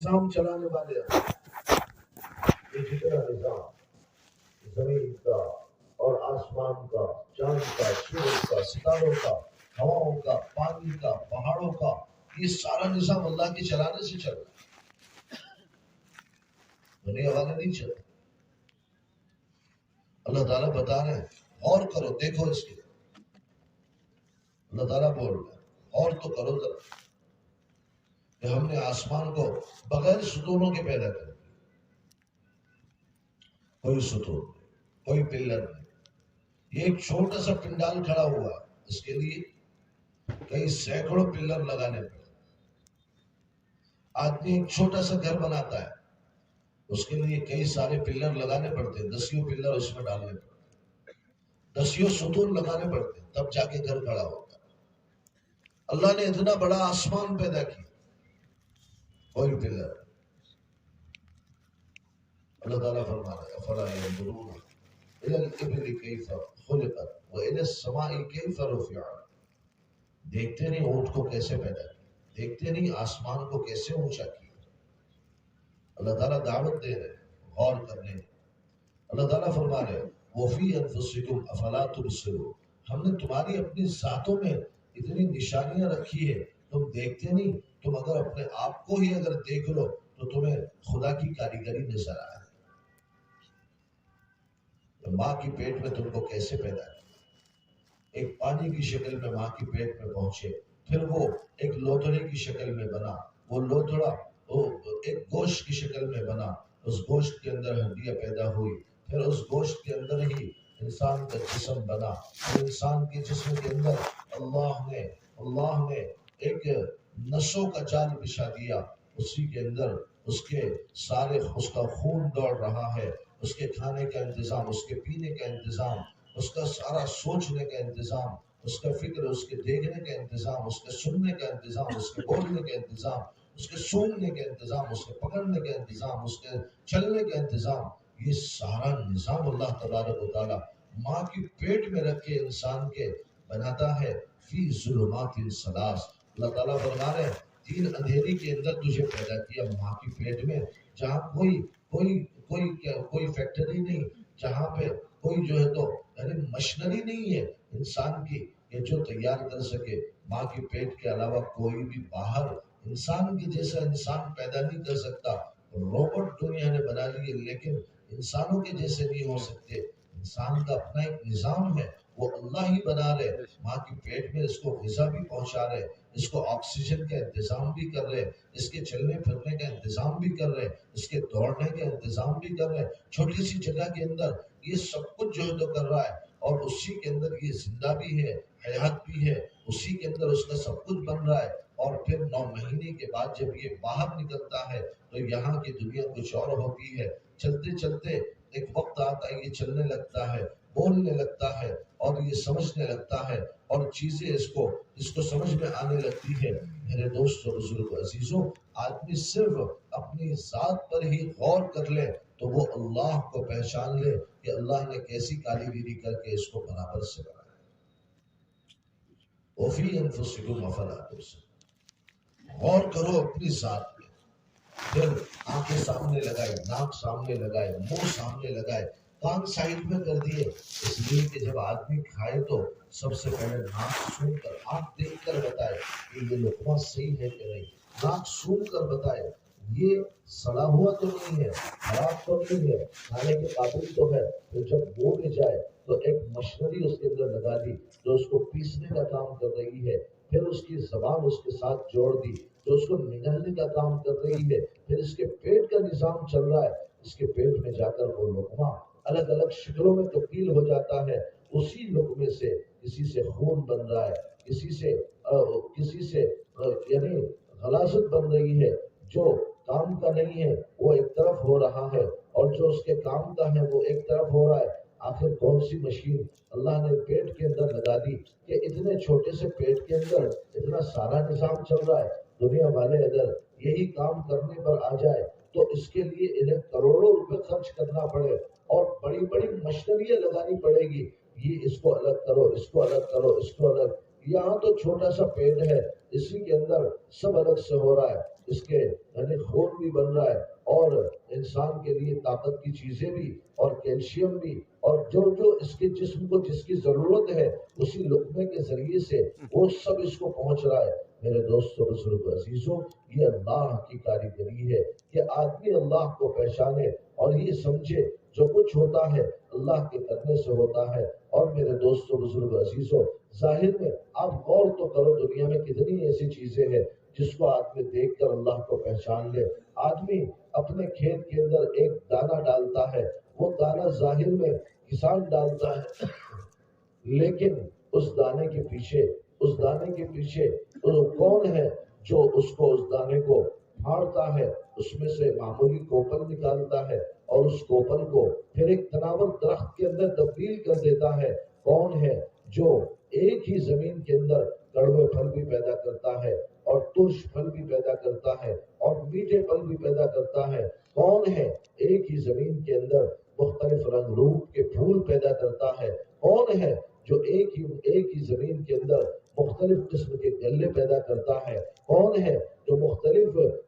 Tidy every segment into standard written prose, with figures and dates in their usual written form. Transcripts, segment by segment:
نظام چلانے والے یہ جتنا نظام زمین کا اور آسمان کا، چاند کا، سورج کا، ستاروں کا، ہواؤں کا، پانی کا، پہاڑوں کا، یہ سارا نظام اللہ کے چلانے سے چل رہا ہے، دنیا والے نہیں چل رہے۔ اللہ تعالیٰ بتا رہے ہیں غور کرو، دیکھو اس کے، اللہ تعالیٰ بول رہے ہیں غور تو کرو ذرا کہ ہم نے آسمان کو بغیر ستونوں کے پیدا کر دیا، کوئی ستون نہیں، کوئی پلر نہیں، یہ ایک چھوٹا سا پنڈال کھڑا ہوا ہے، اس کے لیے کئی سینکڑوں پلر لگانے پڑے۔ آدمی ایک چھوٹا سا گھر بناتا ہے، اس کے لیے کئی سارے پلر لگانے پڑتے ہیں، دسیوں پلر اس میں ڈالنے پڑتے ہیں، دسیوں ستون لگانے پڑتے ہیں، تب جا کے گھر کھڑا ہوتا ہے۔ اللہ نے اتنا بڑا آسمان پیدا کیا، کوئی پلر۔ اللہ تعالیٰ فرما رہا ہے افلا ينظرون الى الابل كيف خلقت والى السماء كيف رفعت، دیکھتے نہیں اونٹ کو کیسے پیدا کیا، دیکھتے نہیں آسمان کو کیسے اونچا کیا۔ اللہ تعالیٰ دعوت دے رہے ہیں غور کرنے۔ اللہ تعالیٰ فرما رہے ہیں وفی انفسکم افلا تبصرون، ہم نے تمہاری اپنی ذاتوں میں اتنی نشانیاں رکھی ہے، تم دیکھتے نہیں۔ تم اگر اپنے آپ کو ہی اگر دیکھ لو تو تمہیں خدا کی کاریگری نظر آئے۔ ماں کی پیٹ میں تم کو کیسے پیدا کیا، ایک پانی کی شکل میں ماں کی پیٹ میں پہنچے، پھر وہ ایک لوتھڑے کی شکل میں بنا، وہ لوتھڑا وہ ایک گوشت کی شکل میں بنا، اس گوشت کے اندر ہڈیاں پیدا ہوئی، پھر اس گوشت کے اندر ہی انسان کا جسم بنا، اور انسان کے جسم کے اندر اللہ نے ایک نسوں کا جال بچھا دیا، اسی کے اندر اس کے سارے اس کا خون دوڑ رہا ہے، اس کے کھانے کا انتظام، اس کے پینے کا انتظام، اس کا سارا سوچنے کا انتظام، اس کا فکر، اس کے دیکھنے کا انتظام، اس کے سننے کا انتظام، اس کے بولنے کا انتظام، اس کے سونگنے کا انتظام، اس کے پکڑنے کا انتظام، اس کے چلنے کا انتظام، یہ سارا نظام اللہ تبارک و تعالیٰ ماں کی پیٹ میں رکھ کے انسان کے بناتا ہے۔ فی ظلمات ثلاث، اللہ تعالیٰ فرما رہے ہیں تین اندھیری کے اندر تجھے پیدا کیا ماں کی پیٹ میں، جہاں کوئی فیکٹری نہیں، جہاں پہ کوئی جو ہے تو یعنی مشنری نہیں ہے انسان کی کہ جو تیار کر سکے۔ ماں کی پیٹ کے علاوہ کوئی بھی باہر انسان کے جیسا انسان پیدا نہیں کر سکتا۔ روبوٹ دنیا نے بنا لیے لیکن انسانوں کے جیسے نہیں ہو سکتے۔ انسان کا اپنا ایک نظام ہے، وہ اللہ ہی بنا رہے، ماں کی پیٹ میں اس کو غذا بھی پہنچا رہے، اس کو آکسیجن کا انتظام بھی کر رہے، اس کے چلنے پھرنے کا انتظام بھی کر رہے، اس کے دوڑنے کا انتظام بھی کر رہے، چھوٹی سی جگہ کے اندر یہ سب کچھ جو ہے تو کر رہا ہے، اور اسی کے اندر یہ زندہ بھی ہے، حیات بھی ہے، اسی کے اندر اس کا سب کچھ بن رہا ہے۔ اور پھر 9 مہینے کے بعد جب یہ باہر نکلتا ہے تو یہاں کی دنیا کچھ اور ہوتی ہے، چلتے چلتے ایک وقت آتا ہے یہ چلنے لگتا ہے، بولنے لگتا ہے، اور یہ سمجھنے لگتا ہے، اور چیزیں اس کو سمجھ میں آنے لگتی ہے۔ میرے دوستوں، بزرگ، عزیزوں، آدمی صرف اپنی ذات پر ہی غور کر لے تو وہ اللہ کو پہچان لے کہ اللہ نے کیسی کاریگری کر کے اس کو برابر سے بنایا۔ وفی انفسکم افلا تبصرون، غور کرو اپنی ذات میں، پھر آنکھیں سامنے لگائے، ناک سامنے لگائے، منہ سامنے لگائے، کان سائڈ میں کر دیے، اس لیے کہ جب آدمی کھائے تو سب سے پہلے ناک سون کر، آنکھ دیکھ کر بتائے کہ یہ لقمہ صحیح ہے کہ نہیں، ناک سون کر بتائے یہ سڑا ہوا تو نہیں ہے، خراب تو نہیں ہے، کھانے کے قابل تو ہے۔ پھر جب منہ میں جائے تو ایک مشینری اس کے اندر لگا دی جو اس کو پیسنے کا کام کر رہی ہے، پھر اس کی زبان اس کے ساتھ جوڑ دی جو اس کو نگلنے کا کام کر رہی ہے، پھر اس کے پیٹ کا نظام چل رہا ہے، اس کے پیٹ میں جا کر وہ لقمہ الگ الگ شکلوں میں تبدیل ہو جاتا ہے، اسی لقمے سے کسی سے خون بن رہا ہے، کسی سے یعنی غلاظت بن رہی ہے، جو کام کا نہیں ہے وہ ایک طرف ہو رہا ہے، اور جو اس کے کام کا ہے وہ ایک طرف ہو رہا ہے۔ آخر کون سی مشین اللہ نے پیٹ کے اندر لگا دی کہ اتنے چھوٹے سے پیٹ کے اندر اتنا سارا نظام چل رہا ہے۔ دنیا والے اگر یہی کام کرنے پر آ جائے تو اس کے لیے انہیں کروڑوں روپے خرچ کرنا پڑے اور بڑی بڑی مشینریاں لگانی پڑے گی، یہ اس کو الگ کرو، اس کو الگ کرو، اس کو الگ، یہاں تو چھوٹا سا پیٹ ہے، اسی کے اندر سب الگ سے ہو رہا ہے، اس کے یعنی خون بھی بن رہا ہے اور انسان کے لیے طاقت کی چیزیں بھی اور کیلشیم بھی اور جو جو اس کے جسم کو جس کی ضرورت ہے اسی لقمے کے ذریعے سے وہ سب اس کو پہنچ رہا ہے۔ میرے دوستوں بزرگ عزیزوں، یہ اللہ کی کاریگری ہے کہ آدمی اللہ کو پہچانے اور یہ سمجھے جو کچھ ہوتا ہے اللہ کے کرنے سے ہوتا ہے۔ اور میرے دوستوں بزرگ عزیزوں، ظاہر میں آپ غور تو کرو، دنیا میں کتنی ایسی چیزیں ہیں جس کو آدمی دیکھ کر اللہ کو پہچان لے۔ آدمی اپنے کھیت کے اندر ایک دانہ ڈالتا ہے، وہ دانہ ظاہر میں کسان ڈالتا ہے، لیکن اس دانے کے پیچھے کون ہے جو اس دانے کو پھاڑتا ہے، اس میں سے معمولی کوپل نکالتا ہے اور اس کوپل کو پھر ایک تناور درخت کے اندر تبدیل کر دیتا ہے؟ کون ہے جو ایک ہی زمین کے اندر کڑوے پھل بھی پیدا کرتا ہے اور ترش پھل بھی پیدا کرتا ہے اور میٹھے پھل بھی پیدا کرتا ہے؟ کون ہے ایک ہی زمین کے اندر مختلف رنگ روپ کے پھول پیدا کرتا ہے؟ کون ہے جو ایک ہی زمین کے اندر مختلف قسم کے غلے پیدا کرتا ہے؟ کون ہے جو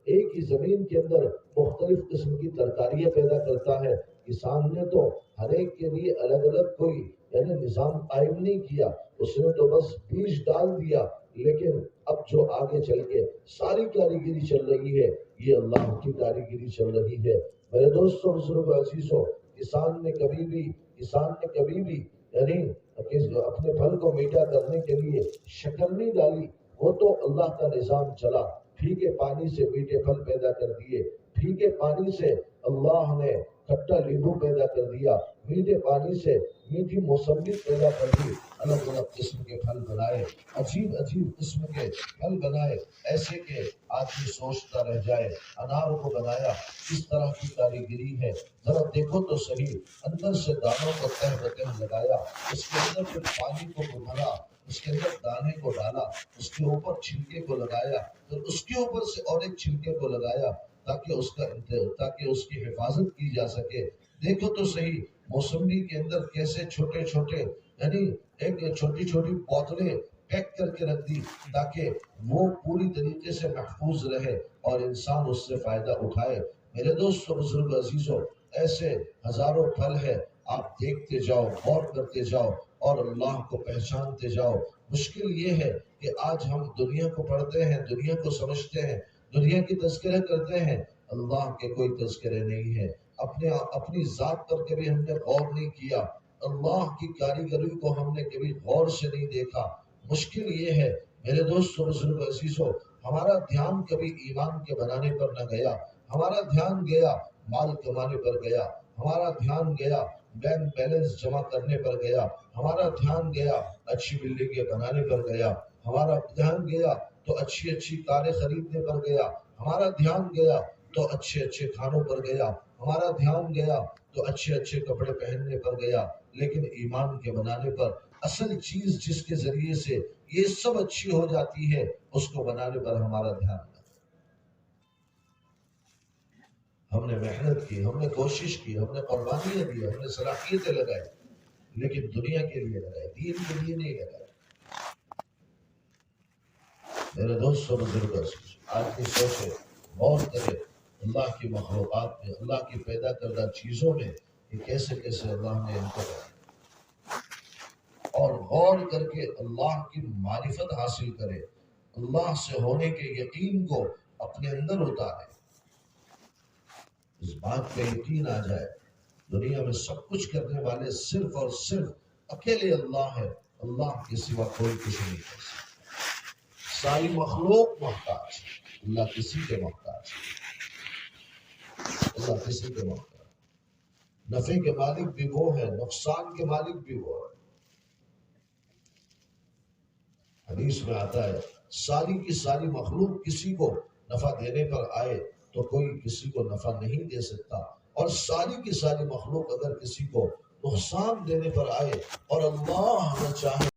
ایک ہی زمین کے اندر مختلف قسم کی ترکاریاں پیدا کرتا ہے؟ کسان نے تو ہر ایک کے لیے الگ الگ کوئی یعنی نظام قائم نہیں کیا، اس نے تو بس بیج ڈال دیا، لیکن اب جو آگے چل کے ساری کاریگری چل رہی ہے یہ اللہ کی کاریگری چل رہی ہے۔ میرے دوستوں بزرگ عزیزوں، کسان نے کبھی بھی یعنی اپنے پھل کو میٹھا کرنے کے لیے شکر نہیں ڈالی، وہ تو اللہ کا نظام چلا، پھیکے پانی سے میٹھے پھل پیدا کر دیے، پھیکے پانی سے اللہ نے کھٹا لیمبو پیدا کر دیا، میٹھے پانی سے میٹھی موسمی پیدا کر دی، الگ الگ قسم کے پھل بنائے، عجیب قسم کے پھل بنائے، ایسے کہ آدمی سوچتا رہ جائے۔ انار کو بنایا، کس طرح کی کاریگری ہے، ذرا دیکھو تو صحیح، اندر سے دانوں کو تہ بتہ لگایا، اس کے اندر پھر پانی کو بھرا، اس کے اندر دانے کو ڈالا، اس کے اوپر چھلکے کو لگایا، پھر اس کے اوپر سے اور ایک چھلکے کو لگایا تاکہ اس کی حفاظت کی جا سکے۔ دیکھو تو صحیح، موسمی کے اندر کیسے چھوٹے یعنی ایک چھوٹی بوتلیں پیک کر کے رکھ دی تاکہ وہ پوری طریقے سے محفوظ رہے اور انسان اس سے فائدہ اٹھائے۔ میرے دوستوں بزرگ عزیزوں، ایسے ہزاروں پھل ہے، آپ دیکھتے جاؤ، غور کرتے جاؤ اور اللہ کو پہچانتے جاؤ۔ مشکل یہ ہے کہ آج ہم دنیا کو پڑھتے ہیں، دنیا کو سمجھتے ہیں، دنیا کی تذکرے کرتے ہیں، اللہ کے کوئی تذکرے نہیں ہے۔ اپنی ذات پر کبھی ہم نے غور نہیں کیا، اللہ کی کاریگری کو ہم نے کبھی غور سے نہیں دیکھا۔ مشکل یہ ہے میرے دوستوں بزرگ عزیزوں، ہمارا دھیان کبھی ایمان کے بنانے پر نہ گیا، ہمارا دھیان گیا مال کمانے پر گیا، ہمارا دھیان گیا بینک بیلنس جمع کرنے پر گیا، ہمارا دھیان گیا اچھی بلڈنگیں بنانے پر گیا، ہمارا دھیان گیا تو اچھی کاریں خریدنے پر گیا، ہمارا دھیان گیا تو اچھے کھانوں پر گیا، ہمارا دھیان گیا تو اچھے کپڑے پہننے پر گیا، لیکن ایمان کے بنانے پر، اصل چیز جس کے ذریعے سے یہ سب اچھی ہو جاتی ہے، اس کو بنانے پر ہمارا دھیان نہ۔ ہم نے محنت کی، ہم نے کوشش کی، ہم نے قربانیاں دی، ہم نے صلاحیتیں لگائی، لیکن دنیا کے لیے لگائی، دین کے لیے نہیں لگائی۔ میرے دوستوں بزرگ آدمی سوچے، غور کرے اللہ کی مخلوقات میں، اللہ کی پیدا کردہ چیزوں میں کہ کیسے اللہ نے ان کو بنایا، اور غور کر کے اللہ کی معرفت حاصل کرے، اللہ سے ہونے کے یقین کو اپنے اندر اتارے، اس بات پہ یقین آ جائے دنیا میں سب کچھ کرنے والے صرف اور صرف اکیلے اللہ ہے، اللہ کے سوا کوئی کچھ نہیں کر سکتا۔ ساری مخلوق محتاج، اللہ کسی کے محتاج، اللہ کسی کے محتاج۔ نفع کے مالک بھی وہ ہے، نقصان کے مالک بھی وہ ہے۔ حدیث میں آتا ہے ساری کی ساری مخلوق کسی کو نفع دینے پر آئے تو کوئی کسی کو نفع نہیں دے سکتا، اور ساری کی ساری مخلوق اگر کسی کو نقصان دینے پر آئے اور اللہ نہ چاہے